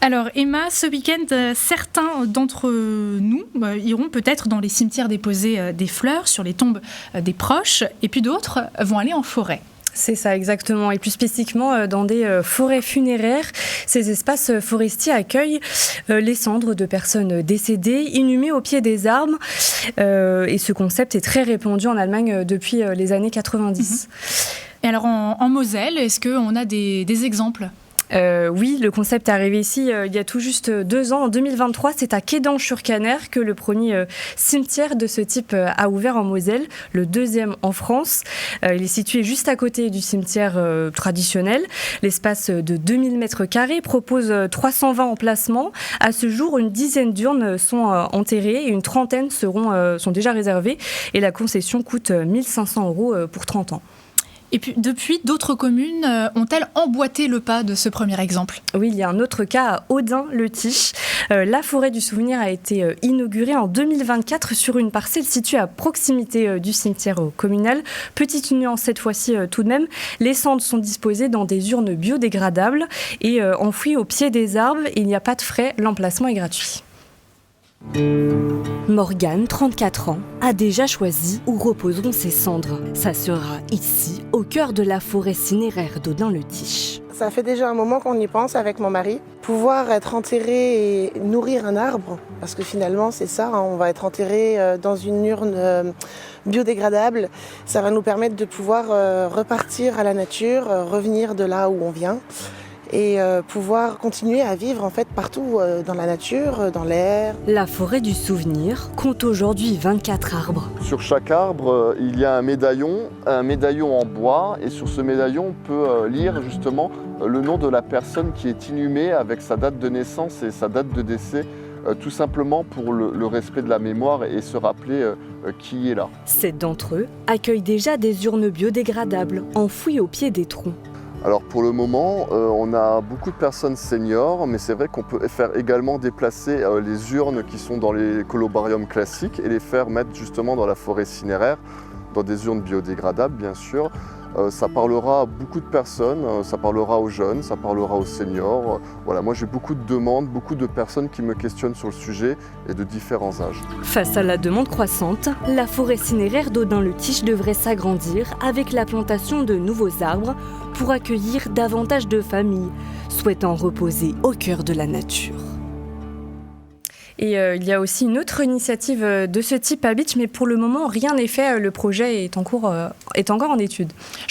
Alors Emma, ce week-end, certains d'entre nous iront peut-être dans les cimetières déposer des fleurs sur les tombes des proches, et puis d'autres vont aller en forêt. C'est ça, exactement. Et plus spécifiquement, dans des forêts funéraires, ces espaces forestiers accueillent les cendres de personnes décédées, inhumées au pied des arbres. Et ce concept est très répandu en Allemagne depuis les années 90. Et alors en Moselle, est-ce qu'on a des exemples ? Oui, le concept est arrivé ici il y a tout juste 2 ans. En 2023, c'est à Kédange-sur-Caner que le premier cimetière de ce type a ouvert en Moselle, le 2e en France. Il est situé juste à côté du cimetière traditionnel. L'espace de 2000 m² propose 320 emplacements. À ce jour, une dizaine d'urnes sont enterrées et une trentaine sont déjà réservées. Et la concession coûte 1 500 € pour 30 ans. Et puis, depuis, d'autres communes ont-elles emboîté le pas de ce premier exemple ? Oui, il y a un autre cas à Audun-le-Tiche. La forêt du souvenir a été inaugurée en 2024 sur une parcelle située à proximité du cimetière communal. Petite nuance cette fois-ci tout de même, les cendres sont disposées dans des urnes biodégradables et enfouies au pied des arbres. Il n'y a pas de frais, l'emplacement est gratuit. Morgane, 34 ans, a déjà choisi où reposeront ses cendres. Ça sera ici, au cœur de la forêt cinéraire d'Audun-le-Tiche. Ça fait déjà un moment qu'on y pense avec mon mari. Pouvoir être enterré et nourrir un arbre, parce que finalement c'est ça, on va être enterré dans une urne biodégradable. Ça va nous permettre de pouvoir repartir à la nature, revenir de là où on vient. Et pouvoir continuer à vivre en fait partout dans la nature, dans l'air. La forêt du souvenir compte aujourd'hui 24 arbres. Sur chaque arbre, il y a un médaillon en bois, et sur ce médaillon, on peut lire justement le nom de la personne qui est inhumée avec sa date de naissance et sa date de décès, tout simplement pour le respect de la mémoire et se rappeler qui est là. 7 d'entre eux accueillent déjà des urnes biodégradables enfouies au pied des troncs. Alors pour le moment, on a beaucoup de personnes seniors, mais c'est vrai qu'on peut faire également déplacer les urnes qui sont dans les columbariums classiques et les faire mettre justement dans la forêt cinéraire, dans des urnes biodégradables bien sûr. Ça parlera à beaucoup de personnes, ça parlera aux jeunes, ça parlera aux seniors. Voilà, moi j'ai beaucoup de demandes, beaucoup de personnes qui me questionnent sur le sujet et de différents âges. Face à la demande croissante, la forêt cinéraire d'Audun-le-Tiche devrait s'agrandir avec la plantation de nouveaux arbres pour accueillir davantage de familles souhaitant reposer au cœur de la nature. Et il y a aussi une autre initiative de ce type à Bitche, mais pour le moment, rien n'est fait. Le projet est encore en étude.